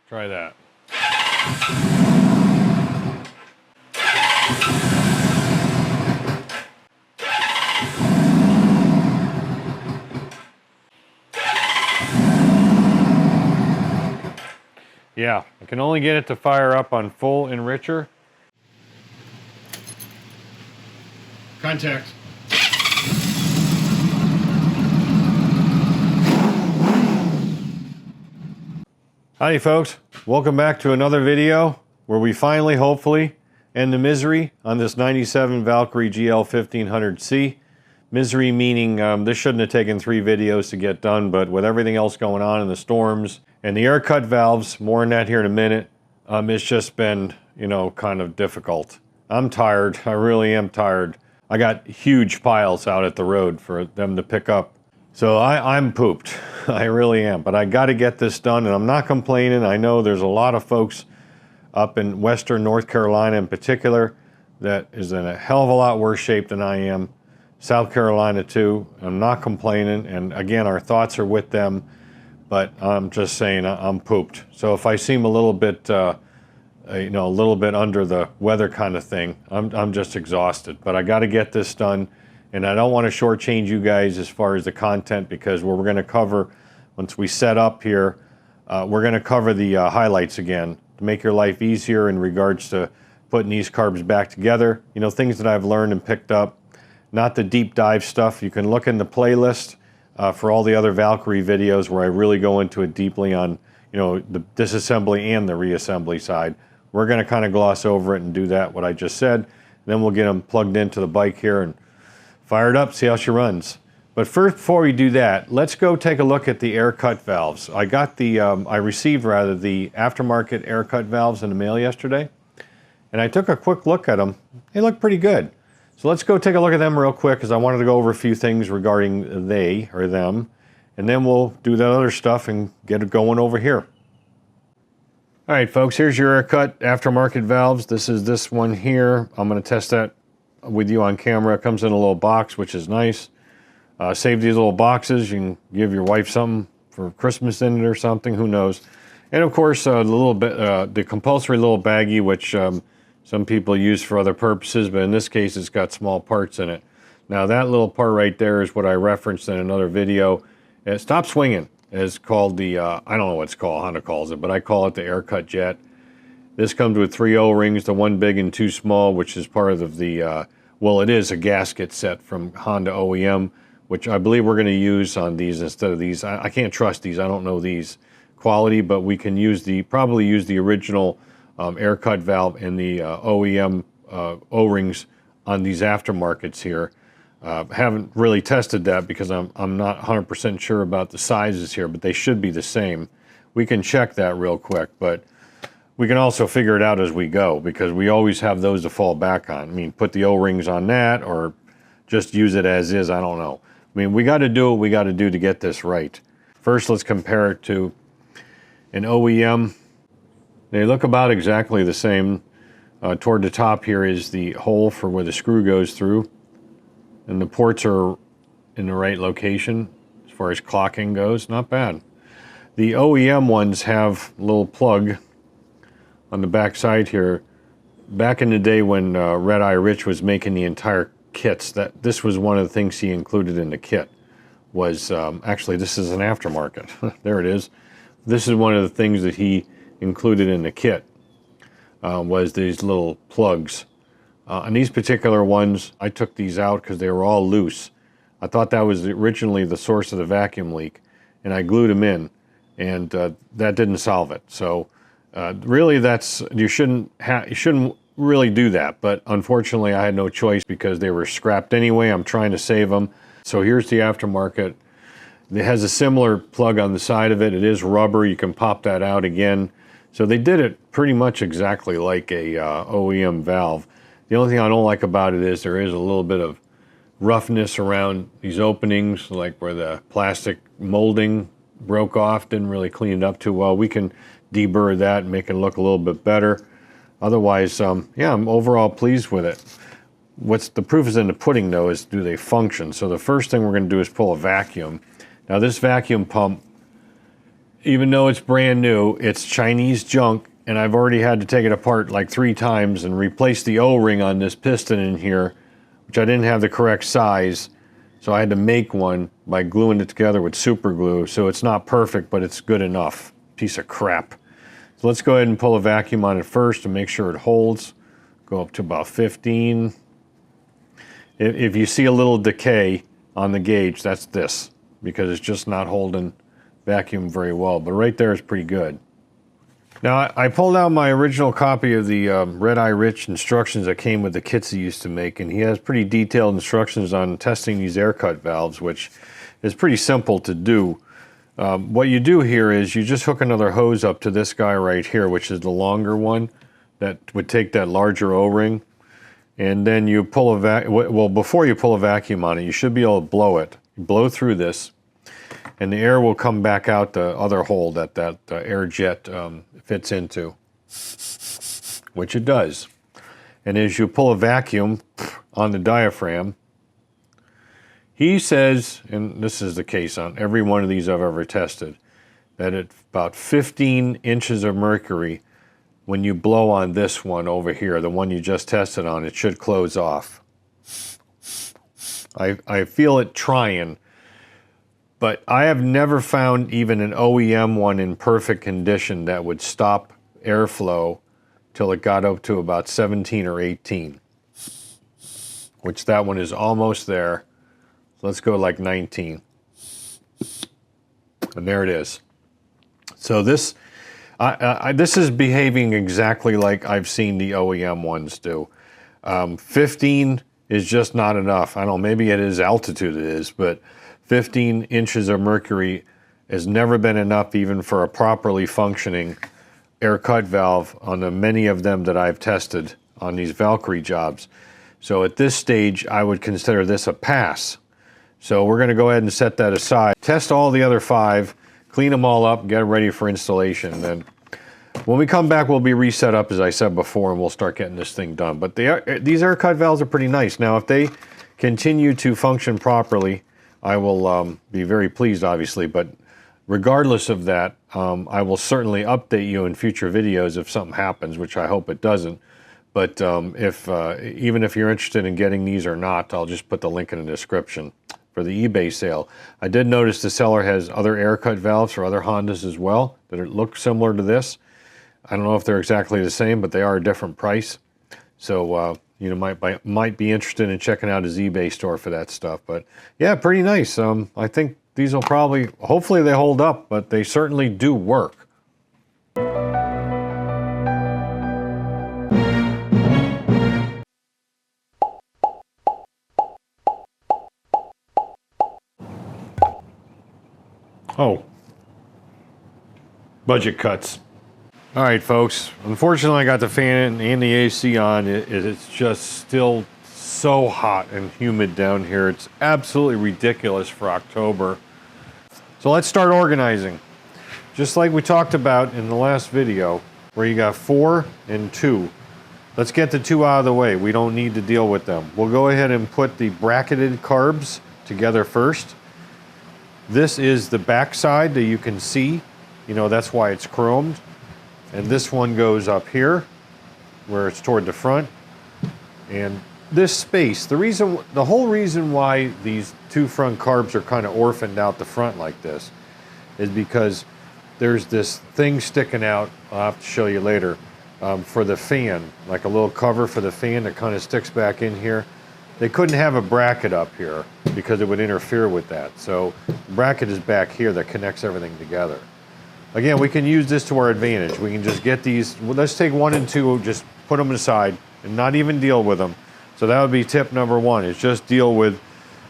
Try that. Yeah, I can only get it to fire up on full enricher. Contact. Howdy folks, welcome back to another video where we finally, hopefully, end the misery on this 97 Valkyrie GL 1500C. Misery meaning this shouldn't have taken 3 videos to get done, but with everything else going on in the storms and the air cut valves, more on that here in a minute, it's just been, you know, kind of difficult. I'm tired, I really am tired. I got huge piles out at the road for them to pick up. So I'm pooped, I really am, but I got to get this done and I'm not complaining. I know there's a lot of folks up in Western North Carolina in particular that is in a hell of a lot worse shape than I am. South Carolina too. I'm not complaining, and again, our thoughts are with them, but I'm just saying I'm pooped. So if I seem a little bit, you know, a little bit under the weather kind of thing, I'm just exhausted. But I got to get this done, and I don't want to shortchange you guys as far as the content, because what we're going to cover once we set up here, we're going to cover the highlights again to make your life easier in regards to putting these carbs back together. You know, things that I've learned and picked up. Not the deep dive stuff. You can look in the playlist for all the other Valkyrie videos where I really go into it deeply on, you know, the disassembly and the reassembly side. We're going to kind of gloss over it and do that, what I just said. Then we'll get them plugged into the bike here and fire it up, see how she runs. But first, before we do that, let's go take a look at the air cut valves. I got the, I received rather the aftermarket air cut valves in the mail yesterday, and I took a quick look at them. They look pretty good. So let's go take a look at them real quick, because I wanted to go over a few things regarding they or them, and then we'll do that other stuff and get it going over here. All right, folks, here's your air cut aftermarket valves. This is this one here. I'm going to test that with you on camera. It comes in a little box, which is nice. Save these little boxes. You can give your wife something for Christmas in it or something, who knows. And of course, the little bit, the compulsory little baggie, which some people use for other purposes, but in this case, it's got small parts in it. Now that little part right there is what I referenced in another video. Stop Swinging is called the, I don't know what it's called, Honda calls it, but I call it the air cut jet. This comes with 3 O-rings, the 1 big and 2 small, which is part of the, well, it is a gasket set from Honda OEM, which I believe we're going to use on these instead of these. I can't trust these. I don't know these quality, but we can use the, probably use the original air cut valve and the OEM O-rings on these aftermarkets here. Haven't really tested that because I'm not 100% sure about the sizes here, but they should be the same. We can check that real quick, but we can also figure it out as we go, because we always have those to fall back on. I mean, put the O-rings on that or just use it as is, I don't know. I mean, we got to do what we got to do to get this right. First, let's compare it to an OEM. They look about exactly the same. Toward the top here is the hole for where the screw goes through, and the ports are in the right location as far as clocking goes. Not bad. The OEM ones have a little plug on the back side here. Back in the day when Red Eye Rich was making the entire kits, this was one of the things he included in the kit. Was actually, this is an aftermarket. There it is. This is one of the things that he included in the kit, was these little plugs. And these particular ones, I took these out because they were all loose. I thought that was originally the source of the vacuum leak, and I glued them in, and that didn't solve it. So really, you shouldn't really do that, but unfortunately I had no choice because they were scrapped anyway. I'm trying to save them. So here's the aftermarket. It has a similar plug on the side of it. It is rubber. You can pop that out again. So they did it pretty much exactly like a OEM valve. The only thing I don't like about it is there is a little bit of roughness around these openings, like where the plastic molding broke off. Didn't really clean it up too well. We can deburr that and make it look a little bit better. Otherwise, yeah, I'm overall pleased with it. What's the proof is in the pudding, though, is do they function? So the first thing we're going to do is pull a vacuum. Now this vacuum pump even though it's brand new, it's Chinese junk, and I've already had to take it apart like 3 times and replace the O-ring on this piston in here, which I didn't have the correct size, so I had to make one by gluing it together with super glue. So it's not perfect, but it's good enough. Piece of crap. So let's go ahead and pull a vacuum on it first to make sure it holds. Go up to about 15. If you see a little decay on the gauge, that's this, because it's just not holding vacuum very well, but right there is pretty good. Now I pulled out my original copy of the Red Eye Rich instructions that came with the kits he used to make, and he has pretty detailed instructions on testing these air cut valves, which is pretty simple to do. What you do here is you just hook another hose up to this guy right here, which is the longer one that would take that larger O-ring, and then you pull before you pull a vacuum on it, you should be able to blow it. You blow through this, and the air will come back out the other hole that air jet fits into, which it does. And as you pull a vacuum on the diaphragm, he says, and this is the case on every one of these I've ever tested, that at about 15 inches of mercury, when you blow on this one over here, the one you just tested on, it should close off. I feel it trying, but I have never found even an OEM one in perfect condition that would stop airflow till it got up to about 17 or 18, which that one is almost there. Let's go like 19. And there it is. So this is behaving exactly like I've seen the OEM ones do. 15 is just not enough. I don't know, maybe it is altitude it is, but 15 inches of mercury has never been enough even for a properly functioning air cut valve on the many of them that I've tested on these Valkyrie jobs. So at this stage, I would consider this a pass. So we're gonna go ahead and set that aside. Test all the other 5, clean them all up, get ready for installation. Then when we come back, we'll be reset up, as I said before, and we'll start getting this thing done. But these air cut valves are pretty nice. Now, if they continue to function properly, I will be very pleased, obviously. But regardless of that, I will certainly update you in future videos if something happens, which I hope it doesn't. But even if you're interested in getting these or not, I'll just put the link in the description for the eBay sale. I did notice the seller has other air cut valves for other Hondas as well that look similar to this. I don't know if they're exactly the same, but they are a different price. So you might be interested in checking out his eBay store for that stuff. But yeah, pretty nice. I think these will hopefully they hold up, but they certainly do work. Oh, budget cuts. All right, folks. Unfortunately, I got the fan and the AC on. It's just still so hot and humid down here. It's absolutely ridiculous for October. So let's start organizing. Just like we talked about in the last video, where you got 4 and 2. Let's get the 2 out of the way. We don't need to deal with them. We'll go ahead and put the bracketed carbs together first. This is the back side that you can see. You know, that's why it's chromed. And this one goes up here, where it's toward the front. And this space, the whole reason why these 2 front carbs are kind of orphaned out the front like this is because there's this thing sticking out, I'll have to show you later, for the fan, like a little cover for the fan that kind of sticks back in here. They couldn't have a bracket up here because it would interfere with that. So the bracket is back here that connects everything together. Again, we can use this to our advantage. We can just get these, let's take 1 and 2, just put them aside and not even deal with them. So that would be tip number 1, is just deal with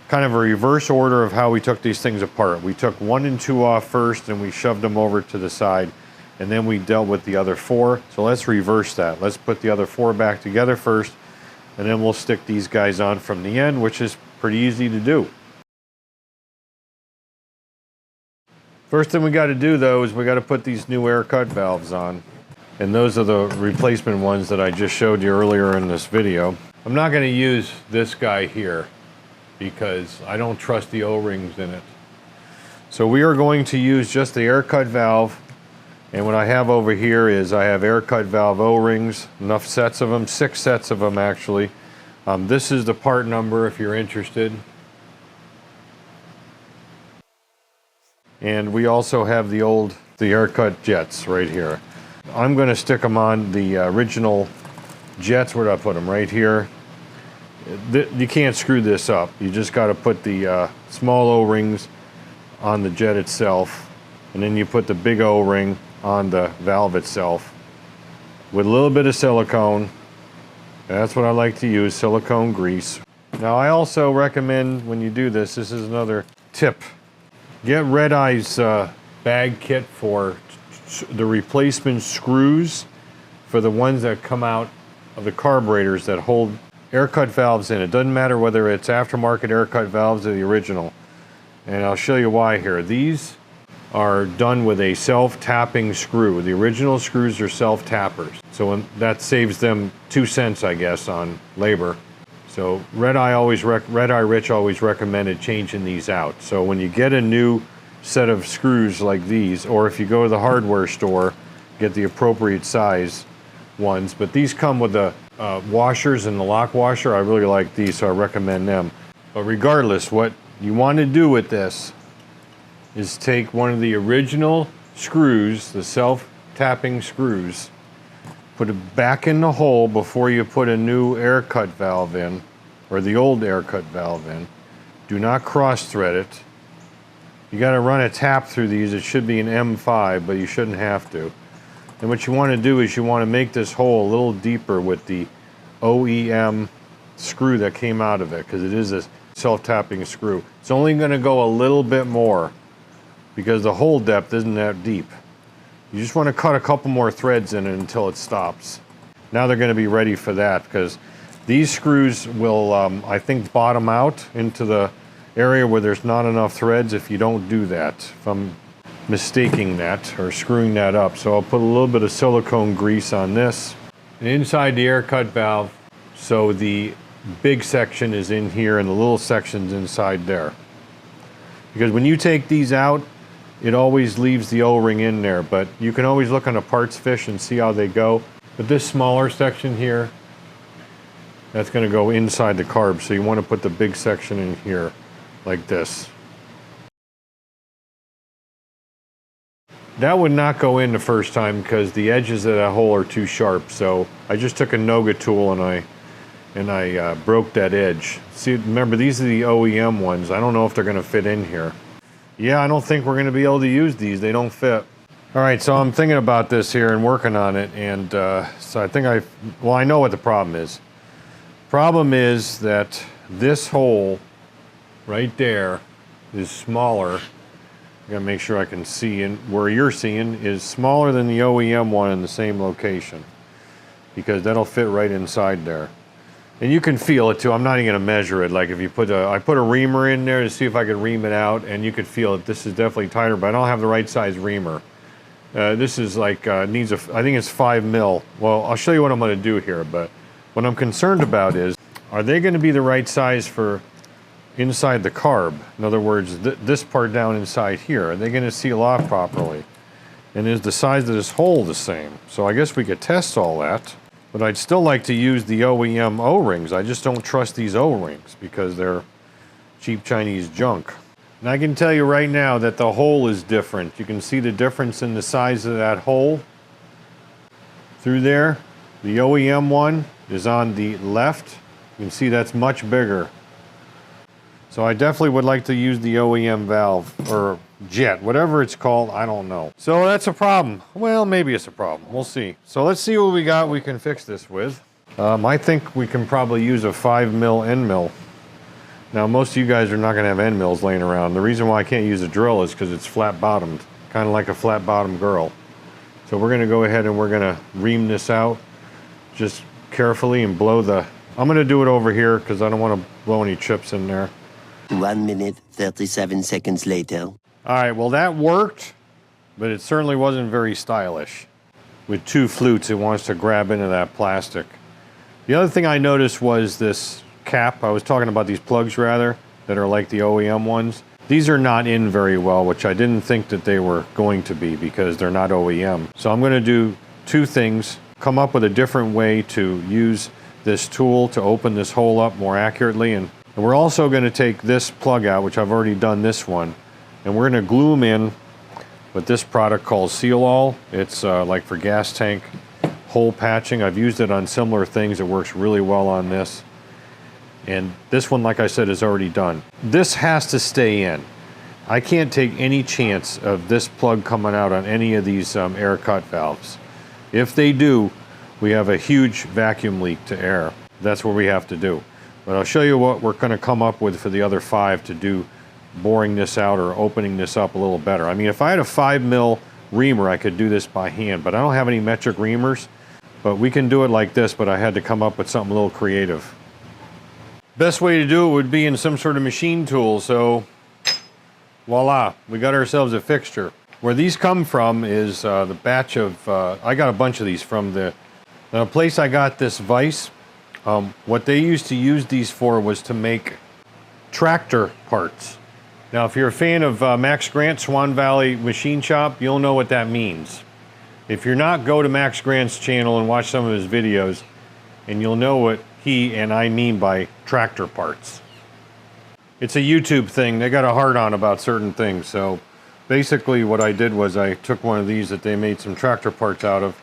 kind of a reverse order of how we took these things apart. We took 1 and 2 off first and we shoved them over to the side, and then we dealt with the other 4. So let's reverse that. Let's put the other 4 back together first, and then we'll stick these guys on from the end, which is pretty easy to do. First thing we got to do though is we got to put these new air cut valves on. And those are the replacement ones that I just showed you earlier in this video. I'm not going to use this guy here because I don't trust the O-rings in it. So we are going to use just the air cut valve, and what I have over here is I have air cut valve O-rings, enough sets of them, 6 sets of them actually. This is the part number if you're interested. And we also have the air cut jets right here. I'm going to stick them on the original jets. Where did I put them? Right here. You can't screw this up. You just got to put the small O-rings on the jet itself, and then you put the big O-ring on the valve itself with a little bit of silicone. That's what I like to use, silicone grease. Now I also recommend when you do this, this is another tip, get Red Eye's bag kit for the replacement screws for the ones that come out of the carburetors that hold air cut valves in. It doesn't matter whether it's aftermarket air cut valves or the original. And I'll show you why here. These are done with a self-tapping screw. The original screws are self-tappers. So that saves them 2 cents, I guess, on labor. So Red Eye Rich always recommended changing these out. So when you get a new set of screws like these, or if you go to the hardware store, get the appropriate size ones. But these come with the washers and the lock washer. I really like these, so I recommend them. But regardless, what you want to do with this is take one of the original screws, the self-tapping screws, put it back in the hole before you put a new air cut valve in, or the old air cut valve in. Do not cross thread it. You got to run a tap through these. It should be an M5, but you shouldn't have to. And what you want to do is you want to make this hole a little deeper with the OEM screw that came out of it, because it is a self-tapping screw. It's only going to go a little bit more because the hole depth isn't that deep. You just want to cut a couple more threads in it until it stops. Now they're going to be ready for that, because these screws will, I think, bottom out into the area where there's not enough threads if you don't do that, if I'm mistaking that or screwing that up. So I'll put a little bit of silicone grease on this. And inside the air cut valve, so the big section is in here and the little section's inside there. Because when you take these out, it always leaves the O-ring in there, but you can always look on a parts fish and see how they go. But this smaller section here, that's going to go inside the carb, so you want to put the big section in here, like this. That would not go in the first time because the edges of that hole are too sharp, so I just took a Noga tool and I broke that edge. See, remember, these are the OEM ones. I don't know if they're going to fit in here. Yeah, I don't think we're going to be able to use these. They don't fit. All right, so I'm thinking about this here and working on it, and so I think I know what the problem is. Problem is that this hole right there is smaller. I gotta make sure I can see, and where you're seeing is smaller than the OEM one in the same location, because that'll fit right inside there. And you can feel it too. I'm not even gonna measure it. Like if you I put a reamer in there to see if I could ream it out, and you could feel it. This is definitely tighter, but I don't have the right size reamer. This is like, I think it's 5 mil. Well, I'll show you what I'm gonna do here, but what I'm concerned about is, are they gonna be the right size for inside the carb? In other words, this part down inside here, are they gonna seal off properly? And is the size of this hole the same? So I guess we could test all that. But I'd still like to use the OEM O-rings. I just don't trust these O-rings because they're cheap Chinese junk. And I can tell you right now that the hole is different. You can see the difference in the size of that hole through there. The OEM one is on the left. You can see that's much bigger. So I definitely would like to use the OEM valve, or jet, whatever it's called, I don't know. So that's a problem. Well, maybe it's a problem. We'll see. So let's see what we got we can fix this with. I think we can probably use a 5 mil end mill. Now, most of you guys are not going to have end mills laying around. The reason why I can't use a drill is because it's flat bottomed, kind of like a flat bottomed girl. So we're going to go ahead and we're going to ream this out just carefully and blow the... I'm going to do it over here because I don't want to blow any chips in there. 1 minute, 37 seconds later. All right, well that worked, but it certainly wasn't very stylish. With 2 flutes, it wants to grab into that plastic. The other thing I noticed was this cap. I was talking about these plugs, rather, that are like the OEM ones. These are not in very well, which I didn't think that they were going to be because they're not OEM. So I'm going to do two things, come up with a different way to use this tool to open this hole up more accurately. And we're also going to take this plug out, which I've already done this one, and we're going to glue them in with this product called Seal All. It's like for gas tank hole patching. I've used it on similar things. It works really well on this. And this one, like I said, is already done. This has to stay in. I can't take any chance of this plug coming out on any of these air cut valves. If they do, we have a huge vacuum leak to air. That's what we have to do. But I'll show you what we're going to come up with for the other 5 to do boring this out or opening this up a little better. I mean, if I had a 5 mil reamer, I could do this by hand, but I don't have any metric reamers. But we can do it like this, but I had to come up with something a little creative. Best way to do it would be in some sort of machine tool, so voila, we got ourselves a fixture. Where these come from is the batch of, I got a bunch of these from the place I got this vise. What they used to use these for was to make tractor parts. Now, if you're a fan of Max Grant, Swan Valley Machine Shop, you'll know what that means. If you're not, go to Max Grant's channel and watch some of his videos, and you'll know what he and I mean by tractor parts. It's a YouTube thing. They got a hard on about certain things. So basically what I did was I took one of these that they made some tractor parts out of.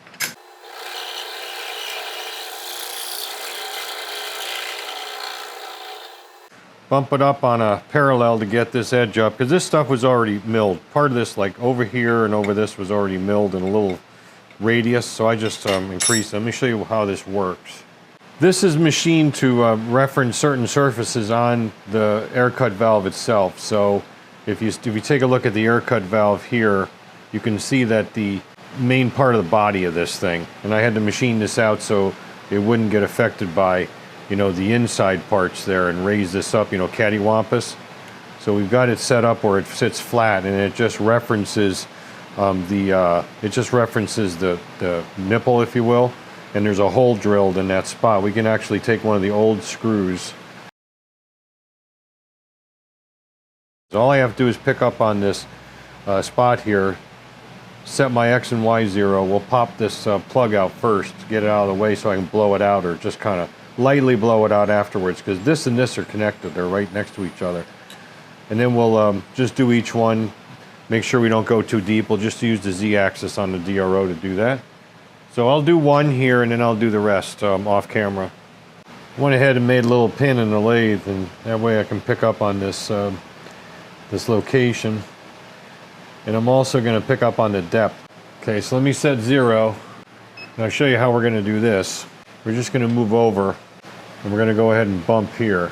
Bump it up on a parallel to get this edge up, because this stuff was already milled. Part of this, like over here and over this, was already milled in a little radius, so I just increased it. Let me show you how this works. This is machined to reference certain surfaces on the air cut valve itself. So if you take a look at the air cut valve here, you can see that the main part of the body of this thing, and I had to machine this out so it wouldn't get affected by, you know, the inside parts there, and raise this up, you know, cattywampus. So we've got it set up where it sits flat, and it just references the nipple, if you will. And there's a hole drilled in that spot. We can actually take one of the old screws. So all I have to do is pick up on this spot here, set my X and Y 0. We'll pop this plug out first, get it out of the way so I can blow it out, or just kind of lightly blow it out afterwards, because this and this are connected. They're right next to each other. And then we'll just do each one, make sure we don't go too deep. We'll just use the Z-axis on the DRO to do that. So I'll do one here, and then I'll do the rest off camera. Went ahead and made a little pin in the lathe, and that way I can pick up on this this location. And I'm also going to pick up on the depth. Okay, so let me set 0, and I'll show you how we're going to do this. We're just going to move over, and we're going to go ahead and bump here.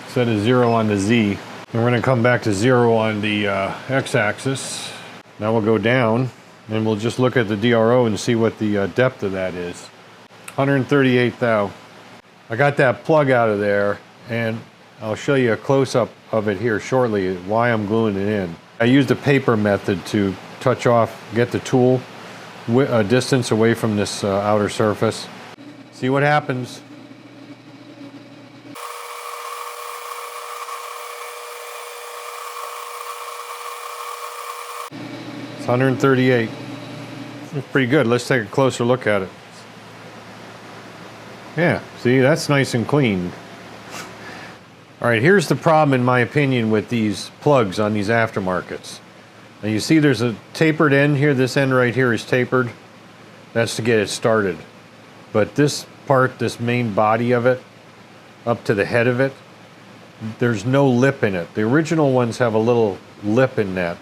Set a 0 on the Z, and we're going to come back to 0 on the X-axis. Now we'll go down, and we'll just look at the DRO and see what the depth of that is. 138 thou. I got that plug out of there, and I'll show you a close-up of it here shortly, why I'm gluing it in. I used a paper method to touch off, get the tool a distance away from this outer surface. See what happens. It's 138. It's pretty good. Let's take a closer look at it. Yeah, see, that's nice and clean. All right, here's the problem, in my opinion, with these plugs on these aftermarkets. Now you see there's a tapered end here. This end right here is tapered. That's to get it started. But this part, this main body of it, up to the head of it, there's no lip in it. The original ones have a little lip in that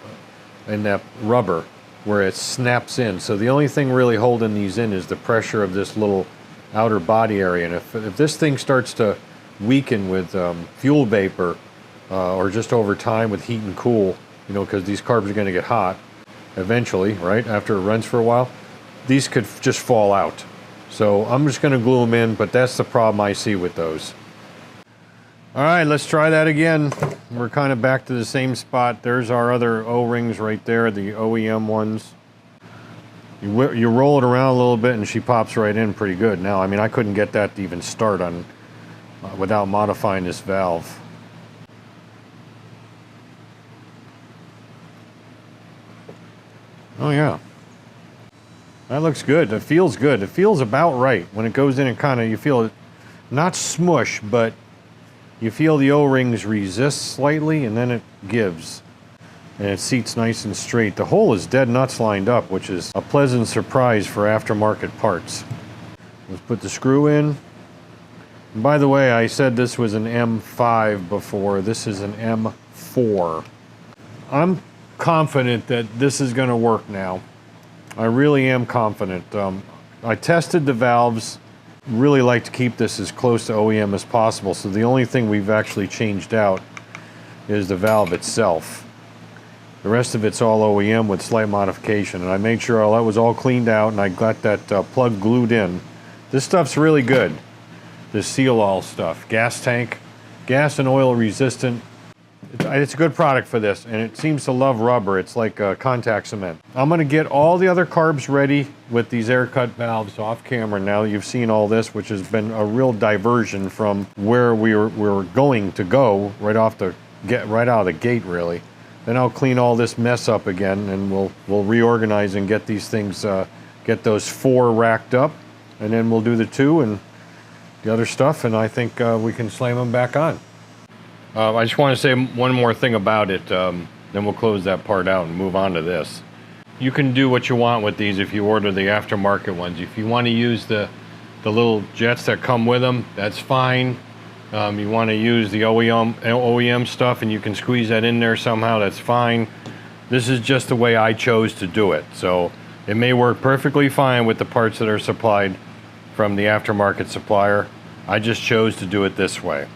rubber where it snaps in. So the only thing really holding these in is the pressure of this little outer body area. And if this thing starts to weaken with fuel vapor or just over time with heat and cool, you know, because these carbs are going to get hot eventually, right, after it runs for a while, these could just fall out. So I'm just going to glue them in, but that's the problem I see with those. All right, let's try that again. We're kind of back to the same spot. There's our other O-rings right there, the OEM ones. You roll it around a little bit and she pops right in pretty good. Now, I mean, I couldn't get that to even start on without modifying this valve. Oh yeah. That looks good. It feels good. It feels about right. When it goes in and kind of, you feel it, not smush, but you feel the O-rings resist slightly and then it gives. And it seats nice and straight. The hole is dead nuts lined up, which is a pleasant surprise for aftermarket parts. Let's put the screw in. And by the way, I said this was an M5 before. This is an M4. I'm confident that this is going to work now. I really am confident. I tested the valves. Really like to keep this as close to OEM as possible. So the only thing we've actually changed out is the valve itself. The rest of it's all OEM with slight modification. And I made sure all that was all cleaned out and I got that plug glued in. This stuff's really good. This seal all stuff. Gas tank, gas and oil resistant. It's a good product for this, and it seems to love rubber. It's like contact cement. I'm going to get all the other carbs ready with these air cut valves off camera now that you've seen all this, which has been a real diversion from where we were going to go right out of the gate, really. Then I'll clean all this mess up again, and we'll reorganize and get these things, get those 4 racked up, and then we'll do the 2 and the other stuff, and I think we can slam them back on. I just want to say one more thing about it, then we'll close that part out and move on to this. You can do what you want with these if you order the aftermarket ones. If you want to use the little jets that come with them, that's fine. You want to use the OEM stuff and you can squeeze that in there somehow, that's fine. This is just the way I chose to do it. So it may work perfectly fine with the parts that are supplied from the aftermarket supplier. I just chose to do it this way.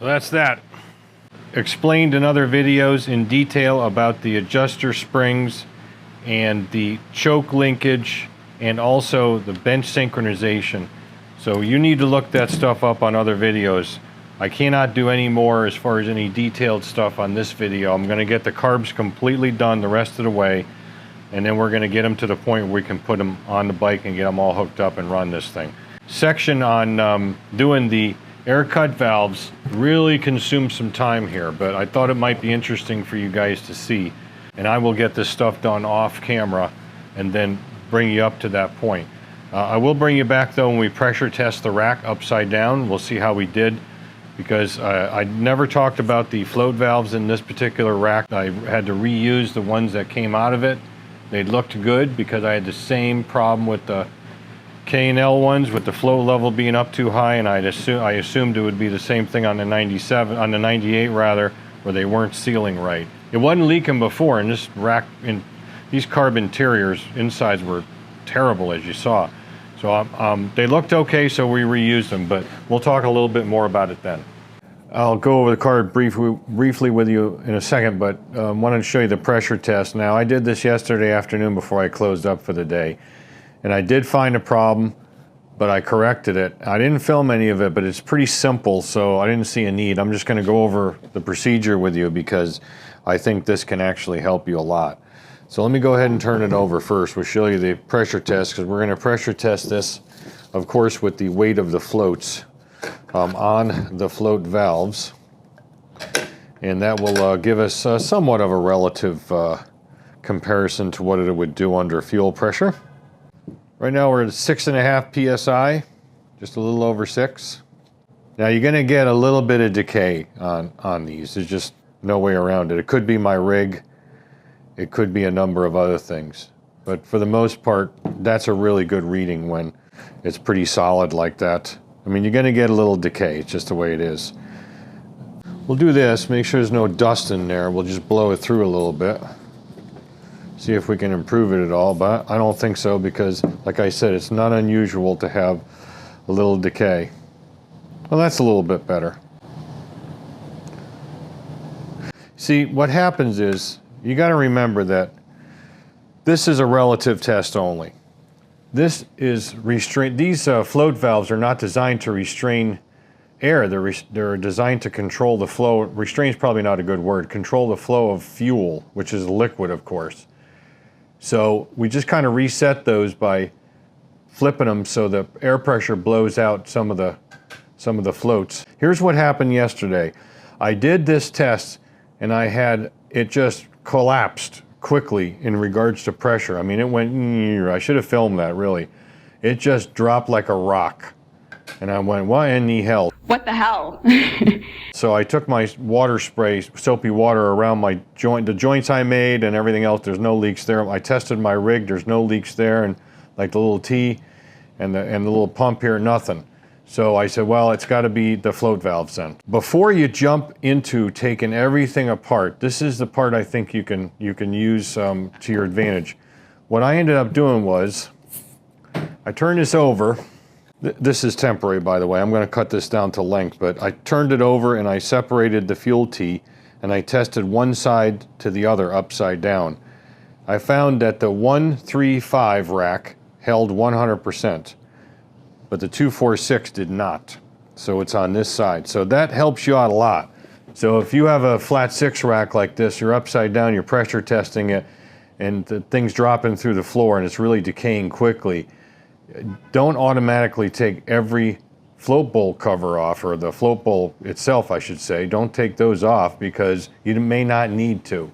So that's that. Explained in other videos in detail about the adjuster springs and the choke linkage and also the bench synchronization. So you need to look that stuff up on other videos. I cannot do any more as far as any detailed stuff on this video. I'm going to get the carbs completely done the rest of the way, and then we're going to get them to the point where we can put them on the bike and get them all hooked up and run this thing. Section on doing the air cut valves really consumed some time here, but I thought it might be interesting for you guys to see. And I will get this stuff done off camera and then bring you up to that point. I will bring you back though when we pressure test the rack upside down. We'll see how we did, because I never talked about the float valves in this particular rack. I had to reuse the ones that came out of it. They looked good because I had the same problem with the K&L ones, with the flow level being up too high, and I assumed it would be the same thing on the 97, on the 98 rather, where they weren't sealing right. It wasn't leaking before, and this rack, these carb interiors insides were terrible, as you saw. So they looked okay, so we reused them, but we'll talk a little bit more about it then. I'll go over the card briefly with you in a second, but wanted to show you the pressure test. Now, I did this yesterday afternoon before I closed up for the day, and I did find a problem, but I corrected it. I didn't film any of it, but it's pretty simple, so I didn't see a need. I'm just going to go over the procedure with you because I think this can actually help you a lot. So let me go ahead and turn it over first. We'll show you the pressure test because we're going to pressure test this, of course, with the weight of the floats on the float valves. And that will give us somewhat of a relative comparison to what it would do under fuel pressure. Right now we're at 6.5 psi, just a little over 6. Now you're going to get a little bit of decay on these. There's just no way around it. It could be my rig. It could be a number of other things. But for the most part, that's a really good reading when it's pretty solid like that. I mean, you're going to get a little decay. It's just the way it is. We'll do this. Make sure there's no dust in there. We'll just blow it through a little bit. See if we can improve it at all. But I don't think so because, like I said, it's not unusual to have a little decay. Well, that's a little bit better. See, what happens is, you got to remember that this is a relative test only. This is restraint. These float valves are not designed to restrain air. They're designed to control the flow. Restrain is probably not a good word. Control the flow of fuel, which is liquid, of course. So we just kind of reset those by flipping them so the air pressure blows out some of the floats. Here's what happened yesterday. I did this test and it just collapsed quickly in regards to pressure. I mean, it went, I should have filmed that really. It just dropped like a rock. And I went, what in the hell? What the hell? So I took my water spray, soapy water around my the joints I made and everything else. There's no leaks there. I tested my rig, there's no leaks there, and like the little T and the little pump here, nothing. So I said, well, it's got to be the float valves then. Before you jump into taking everything apart, this is the part I think you can use to your advantage. What I ended up doing was, I turned this over. This is temporary, by the way. I'm going to cut this down to length, but I turned it over and I separated the fuel T and I tested one side to the other upside down. I found that the 135 rack held 100%. But the 246 did not. So it's on this side. So that helps you out a lot. So if you have a flat 6 rack like this, you're upside down, you're pressure testing it, and the thing's dropping through the floor and it's really decaying quickly, don't automatically take every float bowl cover off, or the float bowl itself, I should say. Don't take those off because you may not need to.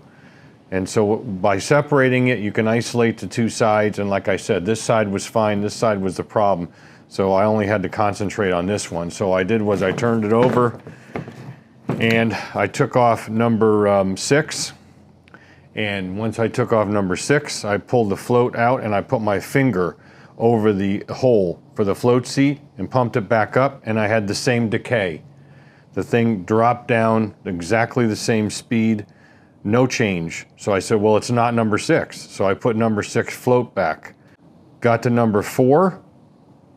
And so by separating it, you can isolate the two sides. And like I said, this side was fine, this side was the problem. So I only had to concentrate on this one. So what I did was I turned it over and I took off number 6. And once I took off number 6, I pulled the float out and I put my finger over the hole for the float seat and pumped it back up, and I had the same decay. The thing dropped down exactly the same speed, no change. So I said, well, it's not number 6. So I put number 6 float back. Got to number 4,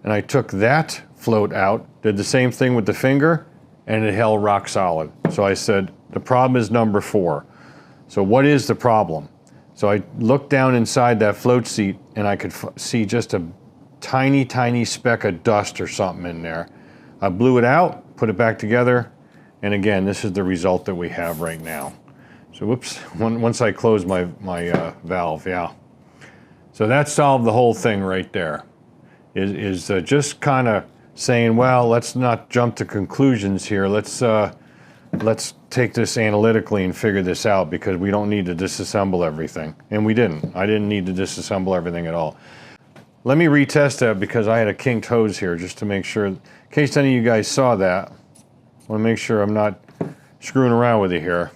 and I took that float out, did the same thing with the finger, and it held rock solid. So I said, the problem is number 4. So what is the problem? So I looked down inside that float seat and I could see just a tiny, tiny speck of dust or something in there. I blew it out, put it back together, and again, this is the result that we have right now. So whoops, once I closed my valve, yeah. So that solved the whole thing right there. Is just kind of saying, well, let's not jump to conclusions here. Let's take this analytically and figure this out, because we don't need to disassemble everything. And we didn't. I didn't need to disassemble everything at all. Let me retest that because I had a kinked hose here just to make sure, in case any of you guys saw that. I want to make sure I'm not screwing around with it here.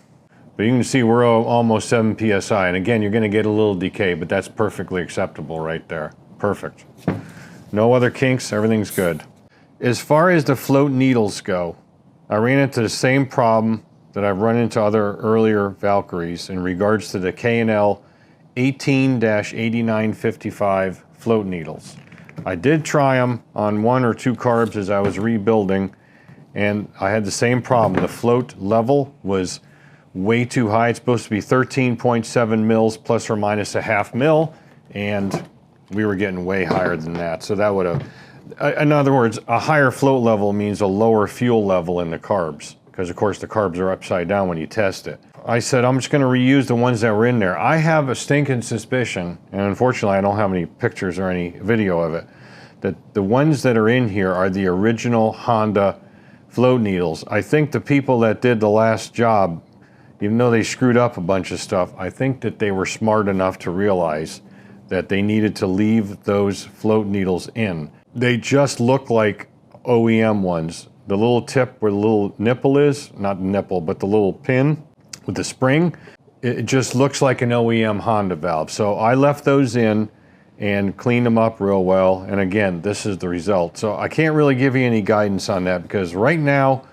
But you can see we're almost 7 psi. And again, you're going to get a little decay, but that's perfectly acceptable right there. Perfect. No other kinks, everything's good. As far as the float needles go, I ran into the same problem that I've run into other earlier Valkyries in regards to the K&L 18-8955 float needles. I did try them on 1 or 2 carbs as I was rebuilding, and I had the same problem. The float level was way too high. It's supposed to be 13.7 mils plus or minus a half mil, and we were getting way higher than that. So that would have, in other words, a higher float level means a lower fuel level in the carbs, because of course the carbs are upside down when you test it. I said, I'm just going to reuse the ones that were in there. I have a stinking suspicion, and unfortunately I don't have any pictures or any video of it, that the ones that are in here are the original Honda float needles. I think the people that did the last job, even though they screwed up a bunch of stuff, I think that they were smart enough to realize that they needed to leave those float needles in. They just look like OEM ones. The little tip where the little nipple is, not nipple, but the little pin with the spring, it just looks like an OEM Honda valve. So I left those in and cleaned them up real well. And again, this is the result. So I can't really give you any guidance on that, because right now,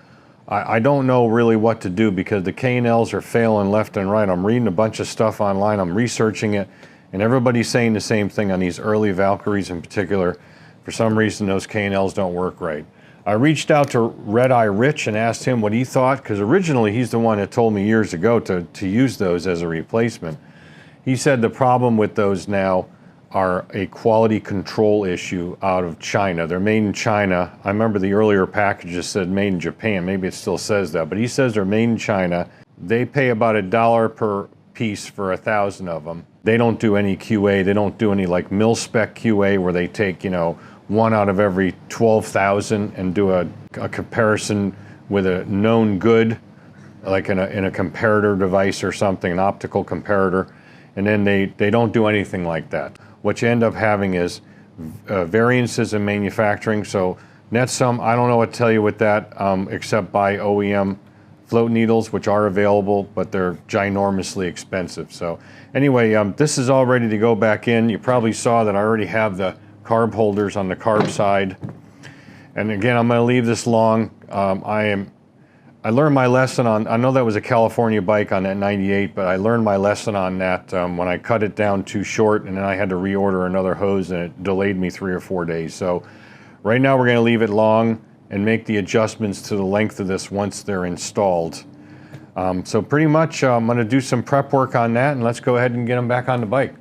I don't know really what to do, because the K&Ls are failing left and right. I'm reading a bunch of stuff online, I'm researching it, and everybody's saying the same thing on these early Valkyries in particular. For some reason, those K&Ls don't work right. I reached out to Red Eye Rich and asked him what he thought, because originally he's the one that told me years ago to use those as a replacement. He said the problem with those now are a quality control issue out of China. They're made in China. I remember the earlier packages said made in Japan. Maybe it still says that, but he says they're made in China. They pay about $1 per piece for 1,000 of them. They don't do any QA. They don't do any like mil-spec QA where they take, you know, one out of every 12,000 and do a comparison with a known good, like in a comparator device or something, an optical comparator. And then they don't do anything like that. What you end up having is variances in manufacturing. So Netsum, I don't know what to tell you with that, except buy OEM float needles, which are available, but they're ginormously expensive. So anyway, this is all ready to go back in. You probably saw that I already have the carb holders on the carb side. And again, I'm going to leave this long. I learned my lesson on, I know that was a California bike on that 98, but I learned my lesson on that when I cut it down too short, and then I had to reorder another hose, and it delayed me 3 or 4 days. So right now we're going to leave it long and make the adjustments to the length of this once they're installed. So pretty much I'm going to do some prep work on that, and let's go ahead and get them back on the bike.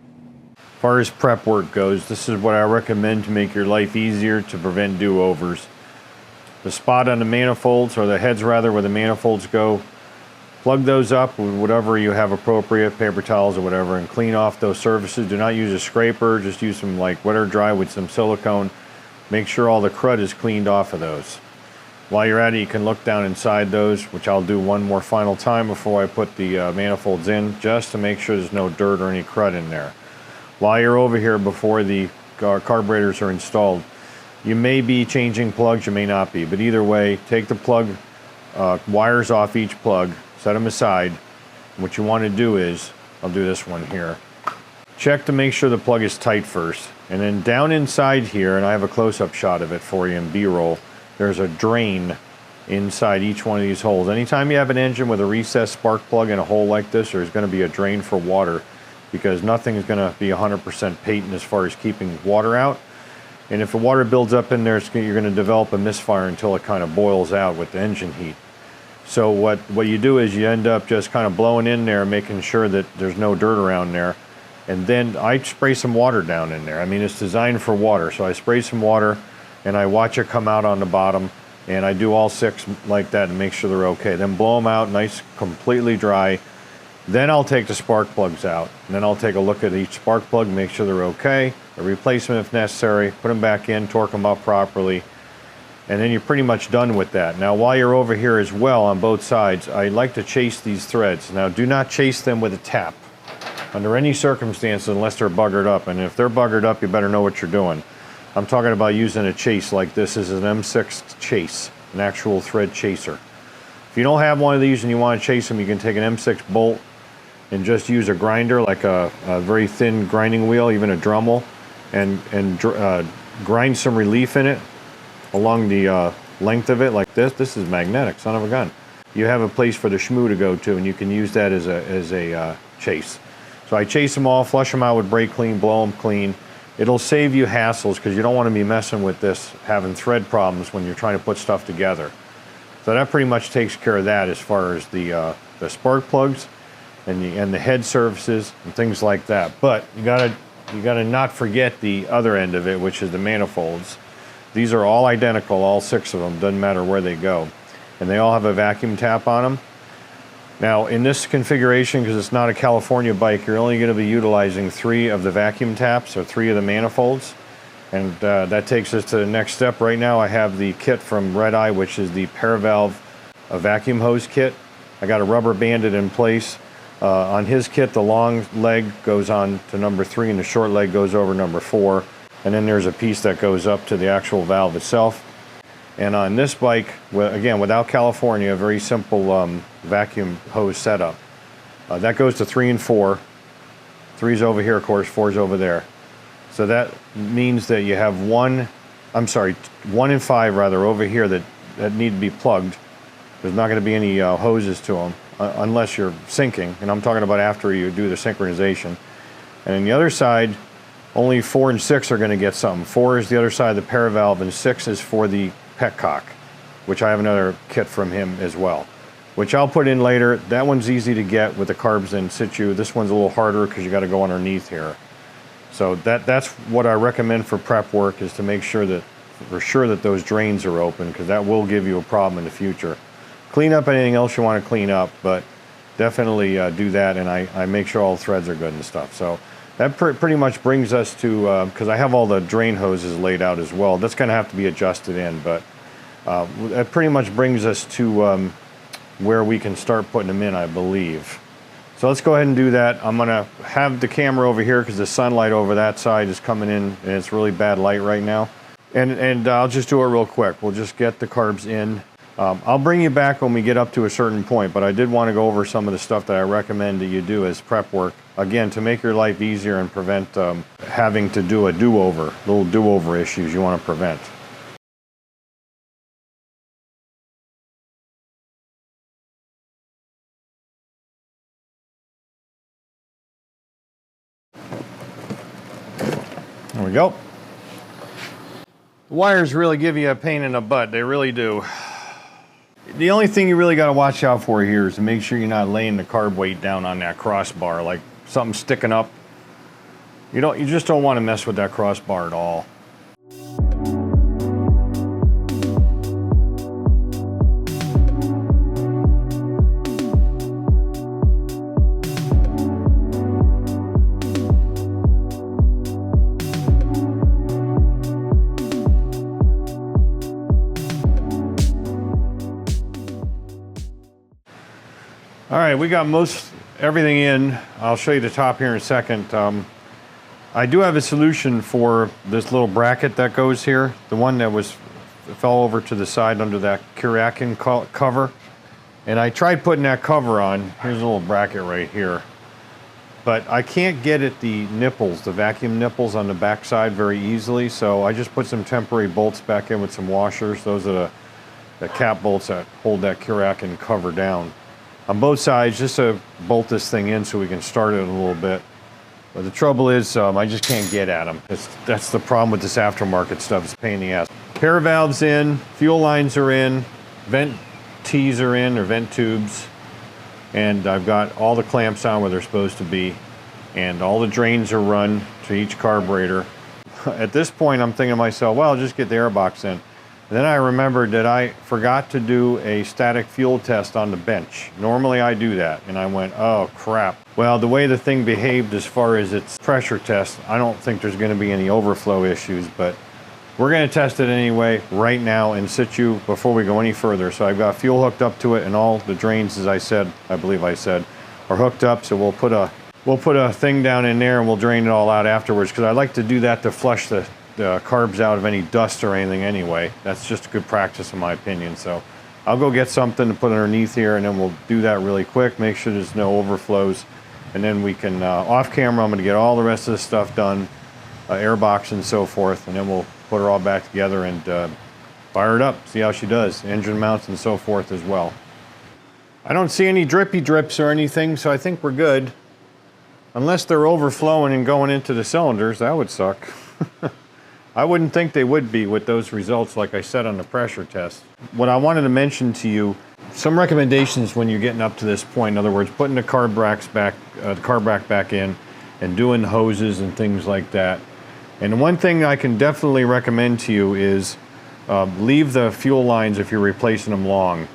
As far as prep work goes, this is what I recommend to make your life easier, to prevent do-overs. The spot on the manifolds, or the heads rather, where the manifolds go, plug those up with whatever you have appropriate, paper towels or whatever, and clean off those surfaces. Do not use a scraper, just use some like wet or dry with some silicone. Make sure all the crud is cleaned off of those. While you're at it, you can look down inside those, which I'll do one more final time before I put the manifolds in, just to make sure there's no dirt or any crud in there. While you're over here, before the carburetors are installed, you may be changing plugs, you may not be, but either way, take the plug wires off each plug, set them aside. What you want to do is, I'll do this one here, check to make sure the plug is tight first, and then down inside here, and I have a close-up shot of it for you in B-roll, there's a drain inside each one of these holes. Anytime you have an engine with a recessed spark plug in a hole like this, there's going to be a drain for water, because nothing is going to be 100% patent as far as keeping water out. And if the water builds up in there, you're going to develop a misfire until it kind of boils out with the engine heat. So what you do is you end up just kind of blowing in there, making sure that there's no dirt around there. And then I spray some water down in there. I mean, it's designed for water. So I spray some water and I watch it come out on the bottom, and I do all 6 like that and make sure they're okay. Then blow them out nice, completely dry. Then I'll take the spark plugs out, and then I'll take a look at each spark plug, make sure they're okay, a replacement if necessary, put them back in, torque them up properly, and then you're pretty much done with that. Now while you're over here as well on both sides, I like to chase these threads. Now do not chase them with a tap under any circumstances unless they're buggered up, and if they're buggered up, you better know what you're doing. I'm talking about using a chase like this. This is an M6 chase, an actual thread chaser. If you don't have one of these and you want to chase them, you can take an M6 bolt and just use a grinder, like a very thin grinding wheel, even a Dremel, and grind some relief in it along the length of it like this. This is magnetic, son of a gun. You have a place for the shmoo to go to, and you can use that as a chase. So I chase them all, flush them out with brake clean, blow them clean. It'll save you hassles, because you don't want to be messing with this, having thread problems when you're trying to put stuff together. So that pretty much takes care of that as far as the spark plugs and the head surfaces and things like that. But you gotta not forget the other end of it, which is the manifolds. These are all identical, all 6 of them, doesn't matter where they go. And they all have a vacuum tap on them. Now in this configuration, because it's not a California bike, you're only going to be utilizing 3 of the vacuum taps or 3 of the manifolds. And that takes us to the next step. Right now I have the kit from Red Eye, which is the Paravalve vacuum hose kit. I got a rubber banded in place. On his kit, the long leg goes on to number 3 and the short leg goes over number 4. And then there's a piece that goes up to the actual valve itself. And on this bike, again, without California, a very simple vacuum hose setup. That goes to 3 and 4. 3's over here, of course, 4's over there. So that means that you have 1 and 5 rather over here that need to be plugged. There's not going to be any hoses to them unless you're syncing, and I'm talking about after you do the synchronization. And on the other side, only 4 and 6 are going to get something. 4 is the other side of the paravalve, and 6 is for the petcock, which I have another kit from him as well, which I'll put in later. That one's easy to get with the carbs in situ. This one's a little harder because you got to go underneath here. So that's what I recommend for prep work, is to make sure that those drains are open, because that will give you a problem in the future. Clean up anything else you want to clean up, but definitely do that, and I make sure all the threads are good and stuff. So that pretty much brings us to, because I have all the drain hoses laid out as well. That's going to have to be adjusted in, but that pretty much brings us to where we can start putting them in, I believe. So let's go ahead and do that. I'm going to have the camera over here because the sunlight over that side is coming in, and it's really bad light right now. And I'll just do it real quick. We'll just get the carbs in. I'll bring you back when we get up to a certain point, but I did want to go over some of the stuff that I recommend that you do as prep work, again, to make your life easier and prevent having to do a do-over, little do-over issues you want to prevent. There we go. The wires really give you a pain in the butt. They really do. The only thing you really got to watch out for here is to make sure you're not laying the carb weight down on that crossbar, like something sticking up. You just don't want to mess with that crossbar at all. All right, we got everything in. I'll show you the top here in a second. I do have a solution for this little bracket that goes here, the one that fell over to the side under that Reconnecting cover. And I tried putting that cover on. Here's a little bracket right here. But I can't get at the nipples, the vacuum nipples on the back side very easily, so I just put some temporary bolts back in with some washers. Those are the cap bolts that hold that Reconnecting cover down on both sides, just to bolt this thing in so we can start it a little bit. But the trouble is, I just can't get at them. That's the problem with this aftermarket stuff. It's a pain in the ass. Pair valves in, fuel lines are in, vent tees are in, or vent tubes, and I've got all the clamps on where they're supposed to be, and all the drains are run to each carburetor. At this point, I'm thinking to myself, well, I'll just get the air box in. Then I remembered that I forgot to do a static fuel test on the bench. Normally I do that, and I went, oh crap. Well, the way the thing behaved as far as its pressure test, I don't think there's going to be any overflow issues, but we're going to test it anyway right now in situ before we go any further. So I've got fuel hooked up to it, and all the drains, as I believe I said, are hooked up. So we'll put a thing down in there and we'll drain it all out afterwards, because I like to do that to flush the carbs out of any dust or anything anyway. That's just good practice in my opinion. So I'll go get something to put underneath here, and then we'll do that really quick, make sure there's no overflows, and then we can off camera I'm going to get all the rest of this stuff done, airbox and so forth, and then we'll put her all back together and fire it up, see how she does, engine mounts and so forth as well. I don't see any drippy drips or anything, so I think we're good, unless they're overflowing and going into the cylinders. That would suck. I wouldn't think they would be with those results, like I said on the pressure test. What I wanted to mention to you, some recommendations when you're getting up to this point. In other words, putting the carb rack back in, and doing hoses and things like that. And one thing I can definitely recommend to you is leave the fuel lines if you're replacing them long.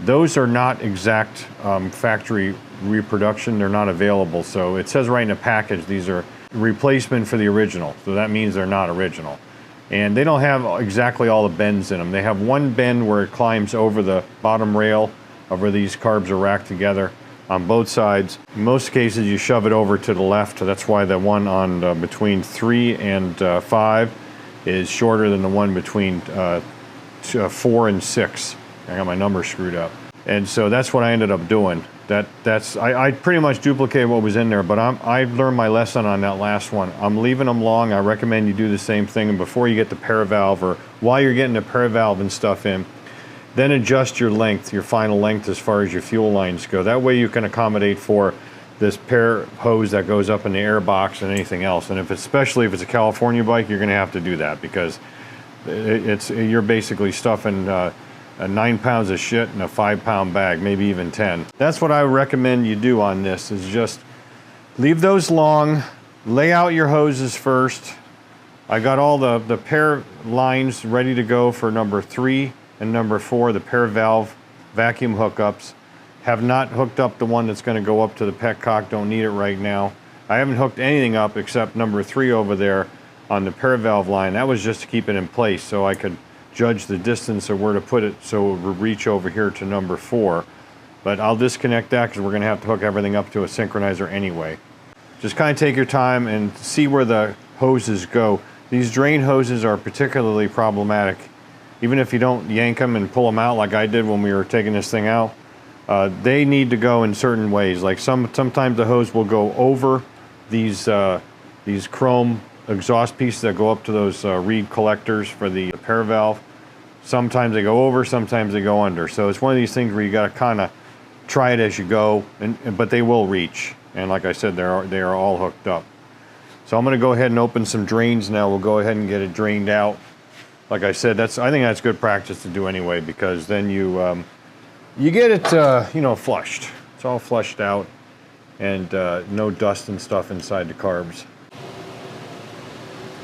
Those are not exact factory reproduction. They're not available. So it says right in the package, these are replacement for the original. So that means they're not original. And they don't have exactly all the bends in them. They have one bend where it climbs over the bottom rail of where these carbs are racked together on both sides. In most cases, you shove it over to the left. That's why the one on between 3 and 5 is shorter than the one between 4 and 6. I got my numbers screwed up. And so that's what I ended up doing. I pretty much duplicated what was in there, but I learned my lesson on that last one. I'm leaving them long. I recommend you do the same thing. And before you get the paravalve, or while you're getting the paravalve and stuff in, then adjust your length, your final length as far as your fuel lines go. That way you can accommodate for this pair hose that goes up in the air box and anything else. And especially if it's a California bike, you're gonna have to do that, because you're basically stuffing 9 pounds of shit in a 5-pound bag, maybe even 10. That's what I recommend you do on this, is just leave those long, lay out your hoses first. I got all the pair lines ready to go for number 3 and number 4, the pair valve vacuum hookups. Have not hooked up the one that's gonna go up to the petcock, don't need it right now. I haven't hooked anything up except number 3 over there on the pair valve line. That was just to keep it in place so I could judge the distance of where to put it so it would reach over here to number 4. But I'll disconnect that because we're going to have to hook everything up to a synchronizer anyway. Just kind of take your time and see where the hoses go. These drain hoses are particularly problematic. Even if you don't yank them and pull them out like I did when we were taking this thing out, they need to go in certain ways. Like sometimes the hose will go over these chrome exhaust pieces that go up to those reed collectors for the pair valve. Sometimes they go over, sometimes they go under. So it's one of these things where you got to kind of try it as you go, but they will reach. And like I said, they are all hooked up. So I'm going to go ahead and open some drains now. We'll go ahead and get it drained out. Like I said, I think that's good practice to do anyway, because then you get it flushed. It's all flushed out, and no dust and stuff inside the carbs.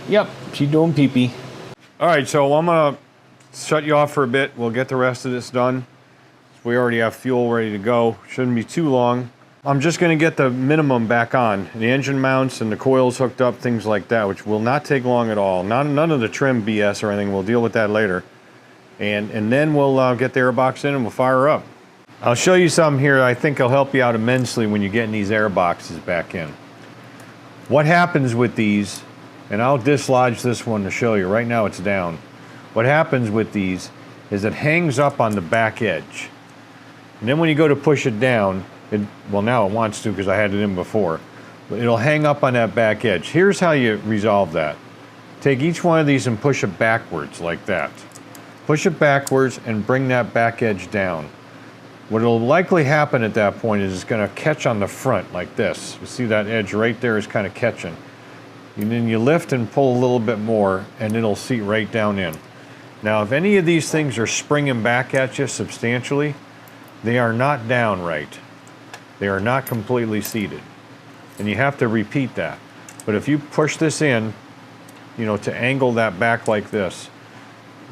Yep, she's doing pee-pee. All right, so I'm gonna shut you off for a bit. We'll get the rest of this done. We already have fuel ready to go. Shouldn't be too long. I'm just gonna get the minimum back on. The engine mounts and the coils hooked up, things like that, which will not take long at all. None of the trim BS or anything. We'll deal with that later. And then we'll get the airbox in and we'll fire her up. I'll show you something here I think will help you out immensely when you're getting these airboxes back in. What happens with these, and I'll dislodge this one to show you. Right now it's down. What happens with these is it hangs up on the back edge. And then when you go to push it down, well, now it wants to because I had it in before, but it'll hang up on that back edge. Here's how you resolve that. Take each one of these and push it backwards like that. Push it backwards and bring that back edge down. What will likely happen at that point is it's going to catch on the front like this. You see that edge right there is kind of catching. And then you lift and pull a little bit more and it'll seat right down in. Now if any of these things are springing back at you substantially, they are not down right. They are not completely seated. And you have to repeat that. But if you push this in, to angle that back like this,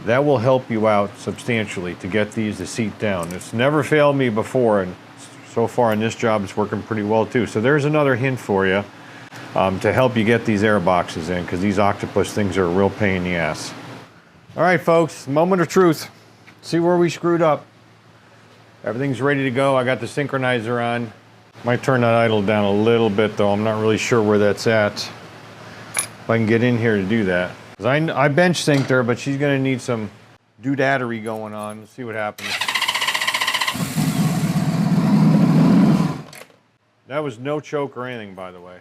that will help you out substantially to get these to seat down. It's never failed me before, and so far in this job it's working pretty well too. So there's another hint for you. To help you get these air boxes in, because these octopus things are a real pain in the ass. All right, folks, moment of truth. See where we screwed up. Everything's ready to go. I got the synchronizer on. Might turn that idle down a little bit, though. I'm not really sure where that's at. If I can get in here to do that. 'Cause I bench synced her, but she's going to need some doodadery going on. Let's see what happens. That was no choke or anything, by the way.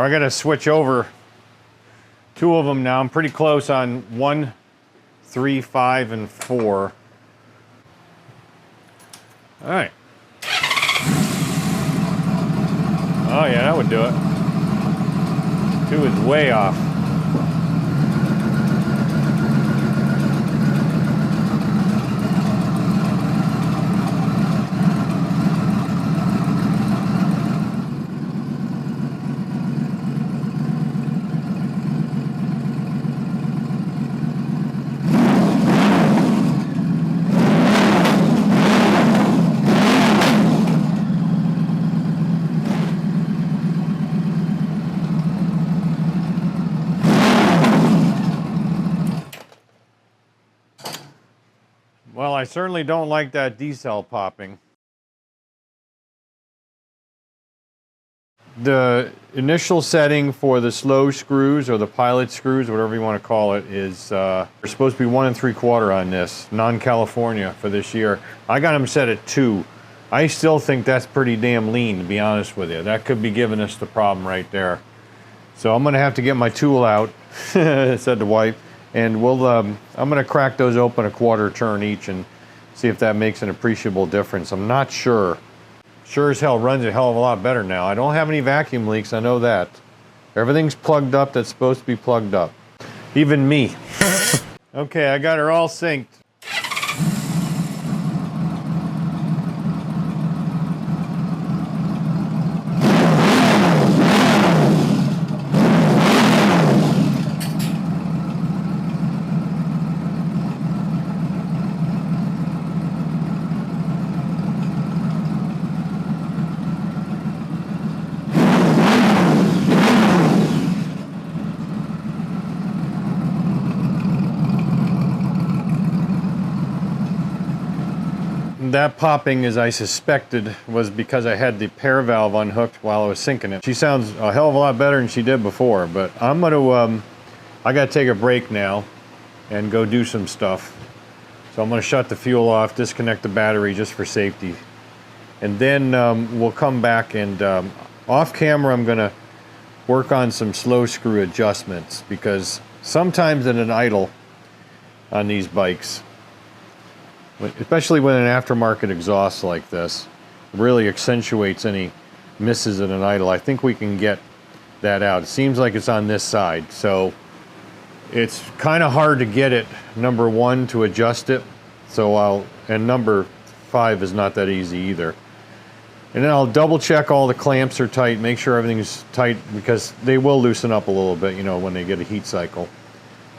Or I gotta switch over 2 of them now. I'm pretty close on 1, 3, 5, and 4. All right. Oh yeah, that would do it. 2 is way off. Well, I certainly don't like that decel popping. The initial setting for the slow screws or the pilot screws, whatever you want to call it, is they're supposed to be 1 3/4 on this, non-California for this year. I got them set at 2. I still think that's pretty damn lean, to be honest with you. That could be giving us the problem right there. So I'm going to have to get my tool out, said the wife, and we'll. I'm going to crack those open a 1/4 turn each and see if that makes an appreciable difference. I'm not sure. Sure as hell runs a hell of a lot better now. I don't have any vacuum leaks, I know that. Everything's plugged up that's supposed to be plugged up. Even me. Okay, I got her all synced. That popping, as I suspected, was because I had the pair valve unhooked while I was syncing it. She sounds a hell of a lot better than she did before, but I'm gonna, I gotta take a break now and go do some stuff. So I'm gonna shut the fuel off, disconnect the battery just for safety. And then we'll come back and off camera I'm gonna work on some slow screw adjustments, because sometimes in an idle on these bikes, especially when an aftermarket exhaust like this really accentuates any misses in an idle. I think we can get that out. It seems like it's on this side, so it's kind of hard to get it, number 1, to adjust it. So and number 5 is not that easy either. And then I'll double check all the clamps are tight, make sure everything's tight, because they will loosen up a little bit, you know, when they get a heat cycle.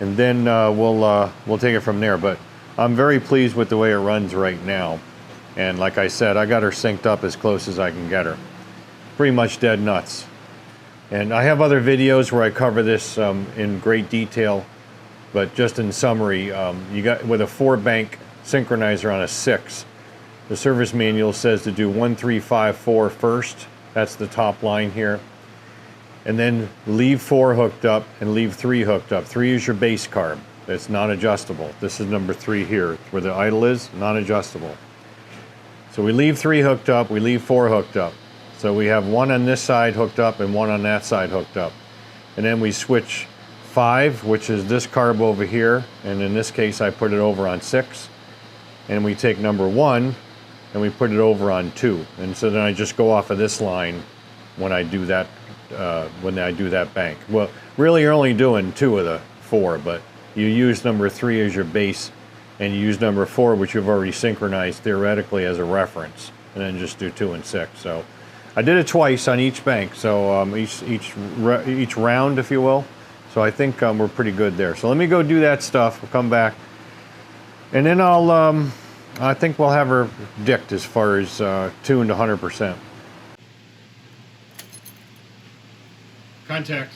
And then we'll take it from there. But I'm very pleased with the way it runs right now. And like I said, I got her synced up as close as I can get her. Pretty much dead nuts. And I have other videos where I cover this in great detail, but just in summary, you got with a 4-bank synchronizer on a 6, the service manual says to do 1, 3, 5, 4 first. That's the top line here. And then leave 4 hooked up and leave 3 hooked up. 3 is your base carb. It's non-adjustable. This is number 3 here, where the idle is, non-adjustable. So we leave 3 hooked up, we leave 4 hooked up. So we have 1 on this side hooked up and 1 on that side hooked up. And then we switch 5, which is this carb over here, and in this case I put it over on 6. And we take number 1 and we put it over on 2. And so then I just go off of this line when I do that bank. Well, really you're only doing 2 of the 4, but you use number 3 as your base, and you use number 4, which you've already synchronized theoretically, as a reference, and then just do 2 and 6. So I did it twice on each bank, so each round, if you will. So I think we're pretty good there. So let me go do that stuff. We'll come back, and then I think we'll have her dicked as far as tuned 100%. Contact.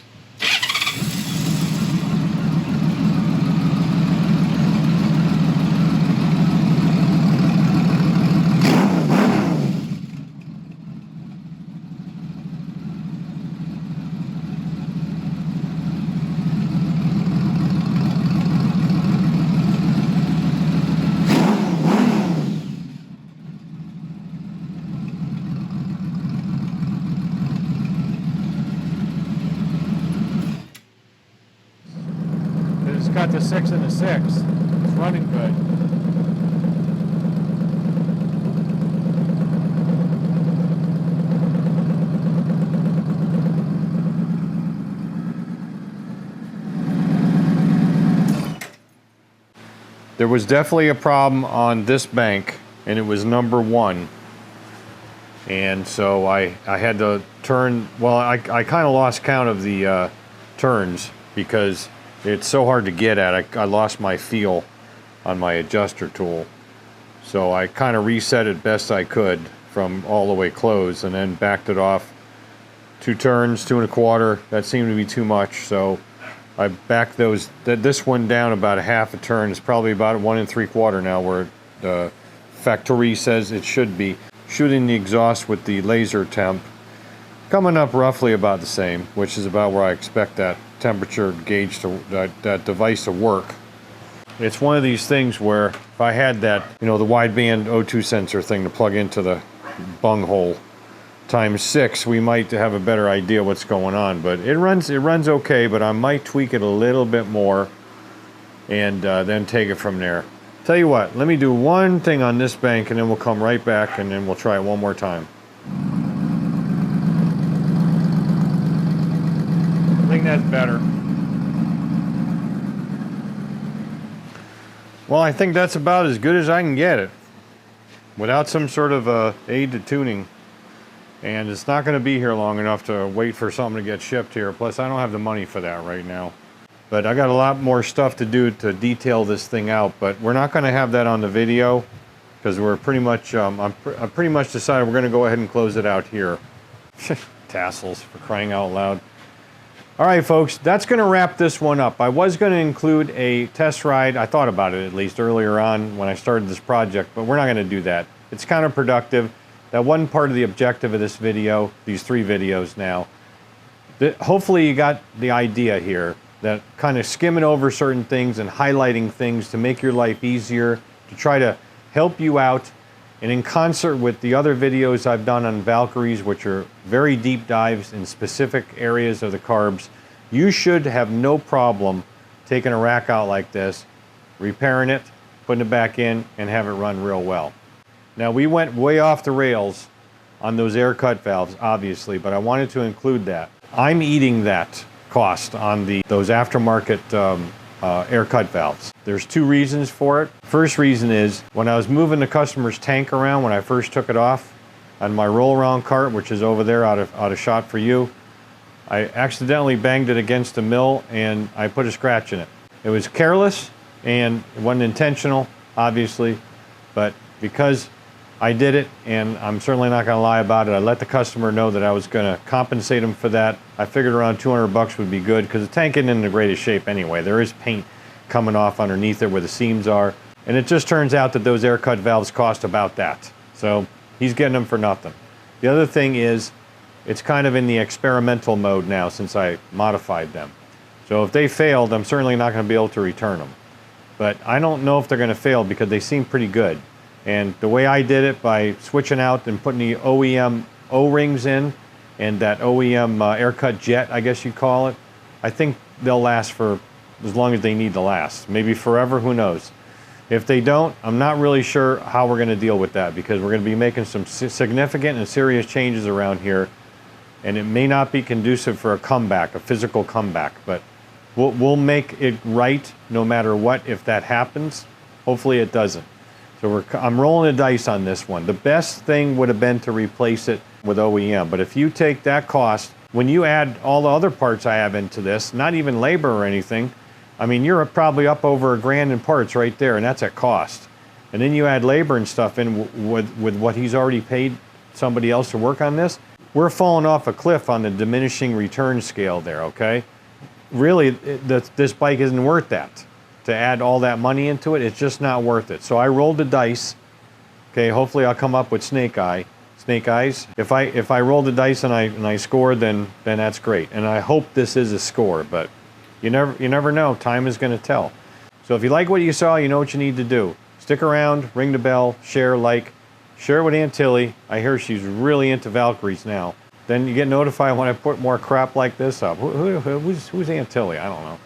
cut the 6 and the 6. It's running good. There was definitely a problem on this bank, and it was number 1. And so I had to turn, well, I kind of lost count of the turns because it's so hard to get at. I lost my feel on my adjuster tool. So I kind of reset it best I could from all the way closed and then backed it off 2 turns, 2 1/4. That seemed to be too much. So I backed this one down about a half a turn. It's probably about 1 3/4 now where the factory says it should be. Shooting the exhaust with the laser temp, coming up roughly about the same, which is about where I expect that temperature gauge to, that device to work. It's one of these things where if I had that, you know, the wideband O2 sensor thing to plug into the bung hole times 6, we might have a better idea what's going on. But it runs okay, but I might tweak it a little bit more and then take it from there. Tell you what, let me do one thing on this bank and then we'll come right back and then we'll try it one more time. I think that's better. Well, I think that's about as good as I can get it without some sort of aid to tuning. And it's not going to be here long enough to wait for something to get shipped here. Plus, I don't have the money for that right now. But I got a lot more stuff to do to detail this thing out. But we're not going to have that on the video because we're pretty much, I pretty much decided we're going to go ahead and close it out here. Tassels, for crying out loud. All right, folks, that's going to wrap this one up. I was going to include a test ride. I thought about it at least earlier on when I started this project, but we're not going to do that. It's counterproductive. That wasn't part of the objective of this video, these 3 videos now. Hopefully you got the idea here that kind of skimming over certain things and highlighting things to make your life easier, to try to help you out. And in concert with the other videos I've done on Valkyries, which are very deep dives in specific areas of the carbs, you should have no problem taking a rack out like this, repairing it, putting it back in, and have it run real well. Now, we went way off the rails on those air cut valves, obviously, but I wanted to include that. I'm eating that cost on those aftermarket air cut valves. There's 2 reasons for it. First reason is when I was moving the customer's tank around when I first took it off on my roll-around cart, which is over there out of shot for you, I accidentally banged it against the mill and I put a scratch in it. It was careless and it wasn't intentional, obviously, but because I did it, and I'm certainly not going to lie about it. I let the customer know that I was going to compensate him for that. I figured around $200 would be good because the tank isn't in the greatest shape anyway. There is paint coming off underneath it where the seams are, and it just turns out that those air cut valves cost about that. So he's getting them for nothing. The other thing is it's kind of in the experimental mode now since I modified them. So if they failed, I'm certainly not going to be able to return them. But I don't know if they're going to fail because they seem pretty good. And the way I did it, by switching out and putting the OEM O-rings in and that OEM air cut jet, I guess you call it, I think they'll last for as long as they need to last. Maybe forever, who knows. If they don't, I'm not really sure how we're going to deal with that because we're going to be making some significant and serious changes around here. And it may not be conducive for a comeback, a physical comeback, but we'll make it right no matter what if that happens. Hopefully it doesn't. So I'm rolling the dice on this one. The best thing would have been to replace it with OEM. But if you take that cost, when you add all the other parts I have into this, not even labor or anything, I mean, you're probably up over $1,000 in parts right there, and that's at cost. And then you add labor and stuff in with what he's already paid somebody else to work on this. We're falling off a cliff on the diminishing return scale there, okay? Really, this bike isn't worth that. To add all that money into it, it's just not worth it. So I rolled the dice. Okay, hopefully I'll come up with snake eyes. If I roll the dice and I score, then that's great. And I hope this is a score, but you never know. Time is going to tell. So if you like what you saw, you know what you need to do. Stick around, ring the bell, share, like, share it with Aunt Tilly. I hear she's really into Valkyries now. Then you get notified when I put more crap like this up. Who's Aunt Tilly? I don't know.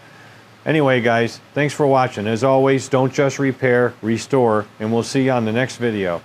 Anyway, guys, thanks for watching. As always, don't just repair, restore, and we'll see you on the next video.